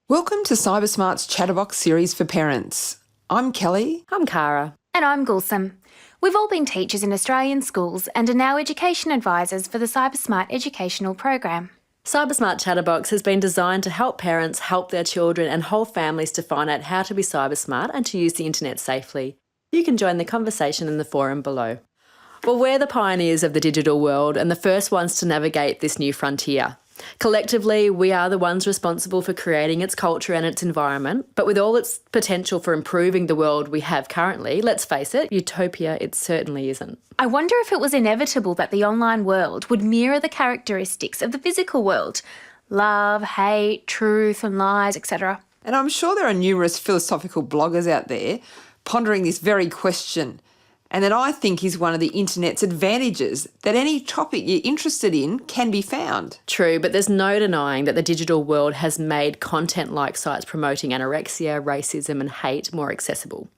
Welcome to Cybersmart's Chatterbox series for parents. I'm Kelly. I'm Cara. And I'm Gulsum. We've all been teachers in Australian schools and are now education advisors for the Cybersmart educational program. Cybersmart Chatterbox has been designed to help parents help their children and whole families to find out how to be cybersmart and to use the internet safely. You can join the conversation in the forum below. Well, we're the pioneers of the digital world and the first ones to navigate this new frontier. Collectively, we are the ones responsible for creating its culture and its environment, but with all its potential for improving the world we have currently, let's face it, utopia it certainly isn't. I wonder if it was inevitable that the online world would mirror the characteristics of the physical world. Love, hate, truth and lies, etc. And I'm sure there are numerous philosophical bloggers out there pondering this very question, and that I think is one of the internet's advantages, that any topic you're interested in can be found. True, but there's no denying that the digital world has made content like sites promoting anorexia, racism and hate more accessible.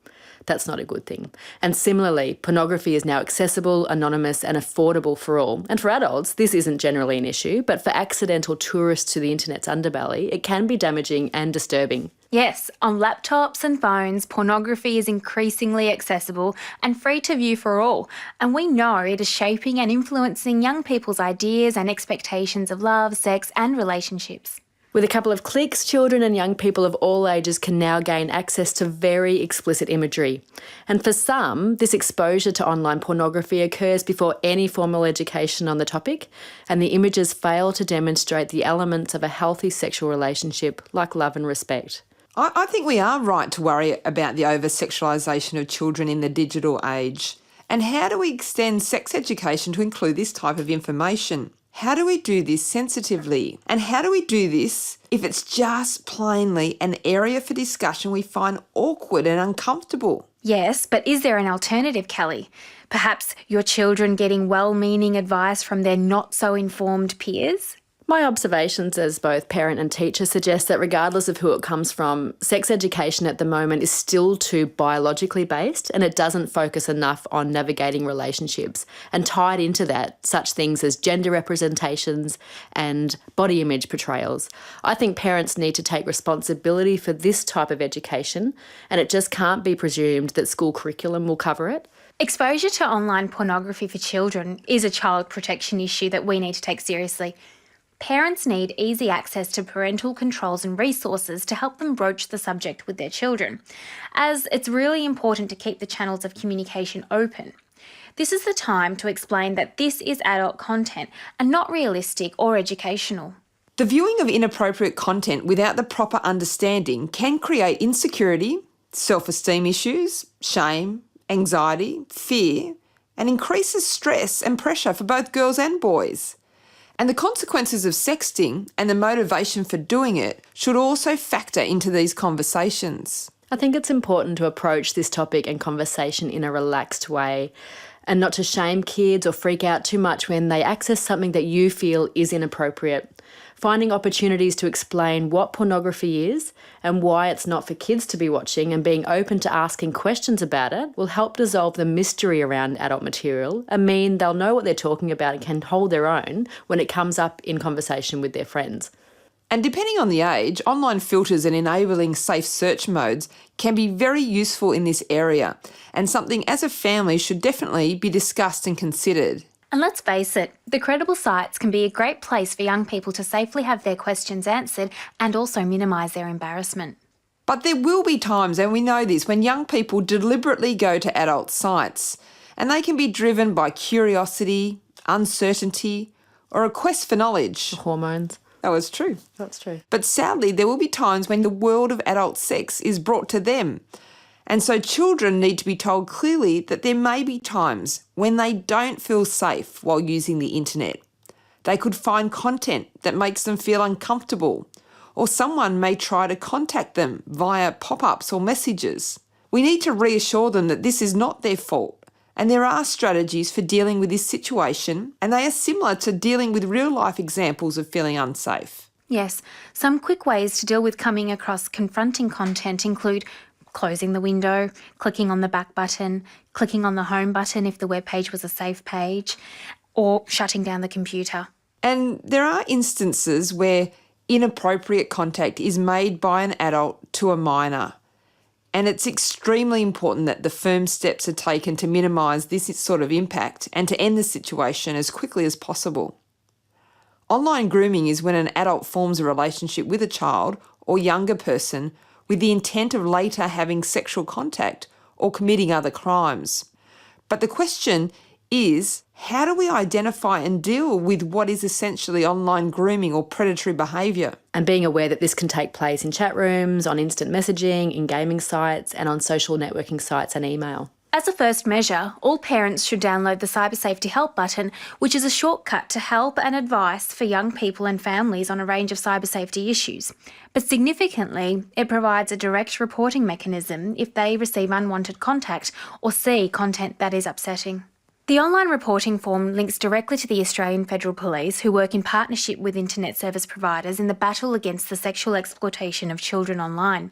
That's not a good thing. And similarly, pornography is now accessible, anonymous and affordable for all. And for adults, this isn't generally an issue, but for accidental tourists to the internet's underbelly, it can be damaging and disturbing. Yes, on laptops and phones, pornography is increasingly accessible and free to view for all. And we know it is shaping and influencing young people's ideas and expectations of love, sex and relationships. With a couple of clicks, children and young people of all ages can now gain access to very explicit imagery. And for some, this exposure to online pornography occurs before any formal education on the topic, and the images fail to demonstrate the elements of a healthy sexual relationship like love and respect. I think we are right to worry about the over-sexualisation of children in the digital age. And how do we extend sex education to include this type of information? How do we do this sensitively? And how do we do this if it's just plainly an area for discussion we find awkward and uncomfortable? Yes, but is there an alternative, Kelly? Perhaps your children getting well-meaning advice from their not-so-informed peers? My observations as both parent and teacher suggest that regardless of who it comes from, sex education at the moment is still too biologically based and it doesn't focus enough on navigating relationships. And tied into that, such things as gender representations and body image portrayals. I think parents need to take responsibility for this type of education, and it just can't be presumed that school curriculum will cover it. Exposure to online pornography for children is a child protection issue that we need to take seriously. Parents need easy access to parental controls and resources to help them broach the subject with their children, as it's really important to keep the channels of communication open. This is the time to explain that this is adult content and not realistic or educational. The viewing of inappropriate content without the proper understanding can create insecurity, self-esteem issues, shame, anxiety, fear, and increases stress and pressure for both girls and boys. And the consequences of sexting and the motivation for doing it should also factor into these conversations. I think it's important to approach this topic and conversation in a relaxed way and not to shame kids or freak out too much when they access something that you feel is inappropriate. Finding opportunities to explain what pornography is and why it's not for kids to be watching and being open to asking questions about it will help dissolve the mystery around adult material and mean they'll know what they're talking about and can hold their own when it comes up in conversation with their friends. And depending on the age, online filters and enabling safe search modes can be very useful in this area, and something as a family should definitely be discussed and considered. And let's face it, the credible sites can be a great place for young people to safely have their questions answered and also minimise their embarrassment. But there will be times, and we know this, when young people deliberately go to adult sites, and they can be driven by curiosity, uncertainty, or a quest for knowledge. Hormones. That was true. That's true. But sadly, there will be times when the world of adult sex is brought to them. And so children need to be told clearly that there may be times when they don't feel safe while using the internet. They could find content that makes them feel uncomfortable, or someone may try to contact them via pop-ups or messages. We need to reassure them that this is not their fault, and there are strategies for dealing with this situation, and they are similar to dealing with real-life examples of feeling unsafe. Yes, some quick ways to deal with coming across confronting content include closing the window, clicking on the back button, clicking on the home button if the web page was a safe page, or shutting down the computer. And there are instances where inappropriate contact is made by an adult to a minor. And it's extremely important that the firm steps are taken to minimise this sort of impact and to end the situation as quickly as possible. Online grooming is when an adult forms a relationship with a child or younger person with the intent of later having sexual contact or committing other crimes. But the question is, how do we identify and deal with what is essentially online grooming or predatory behaviour? And being aware that this can take place in chat rooms, on instant messaging, in gaming sites, and on social networking sites and email. As a first measure, all parents should download the Cyber Safety Help button, which is a shortcut to help and advice for young people and families on a range of cyber safety issues. But significantly, it provides a direct reporting mechanism if they receive unwanted contact or see content that is upsetting. The online reporting form links directly to the Australian Federal Police, who work in partnership with internet service providers in the battle against the sexual exploitation of children online.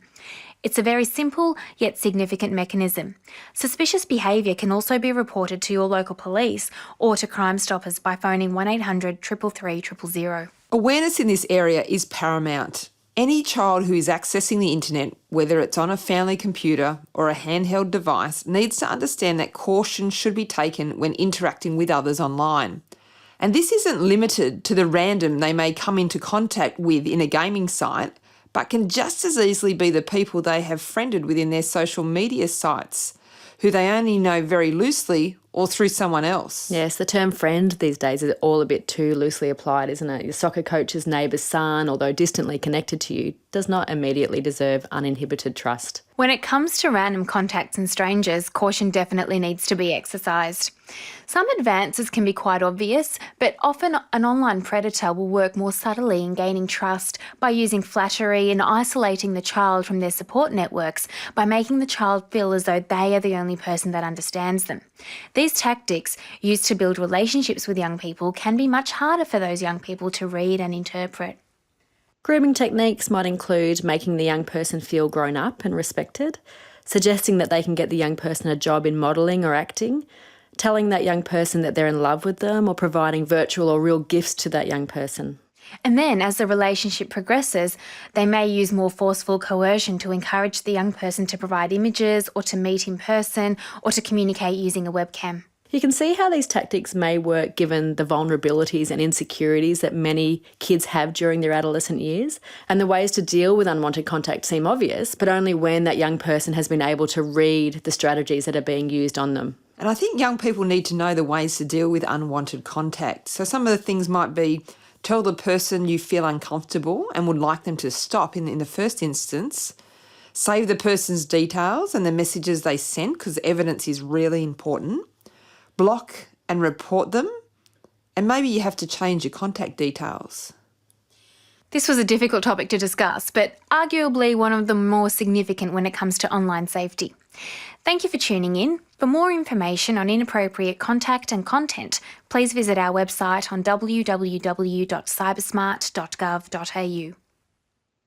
It's a very simple yet significant mechanism. Suspicious behaviour can also be reported to your local police or to Crime Stoppers by phoning 1800 333 000. Awareness in this area is paramount. Any child who is accessing the internet, whether it's on a family computer or a handheld device, needs to understand that caution should be taken when interacting with others online. And this isn't limited to the random they may come into contact with in a gaming site, but can just as easily be the people they have friended within their social media sites, who they only know very loosely or through someone else. Yes, the term friend these days is all a bit too loosely applied, isn't it? Your soccer coach's neighbour's son, although distantly connected to you, does not immediately deserve uninhibited trust. When it comes to random contacts and strangers, caution definitely needs to be exercised. Some advances can be quite obvious, but often an online predator will work more subtly in gaining trust by using flattery and isolating the child from their support networks by making the child feel as though they are the only person that understands them. These tactics, used to build relationships with young people, can be much harder for those young people to read and interpret. Grooming techniques might include making the young person feel grown up and respected, suggesting that they can get the young person a job in modelling or acting, telling that young person that they're in love with them, or providing virtual or real gifts to that young person. And then, as the relationship progresses, they may use more forceful coercion to encourage the young person to provide images or to meet in person or to communicate using a webcam. You can see how these tactics may work given the vulnerabilities and insecurities that many kids have during their adolescent years, and the ways to deal with unwanted contact seem obvious, but only when that young person has been able to read the strategies that are being used on them. And I think young people need to know the ways to deal with unwanted contact. So some of the things might be, tell the person you feel uncomfortable and would like them to stop in the first instance. Save the person's details and the messages they sent, because evidence is really important. Block and report them, and maybe you have to change your contact details. This was a difficult topic to discuss, but arguably one of the more significant when it comes to online safety. Thank you for tuning in. For more information on inappropriate contact and content, please visit our website on www.cybersmart.gov.au.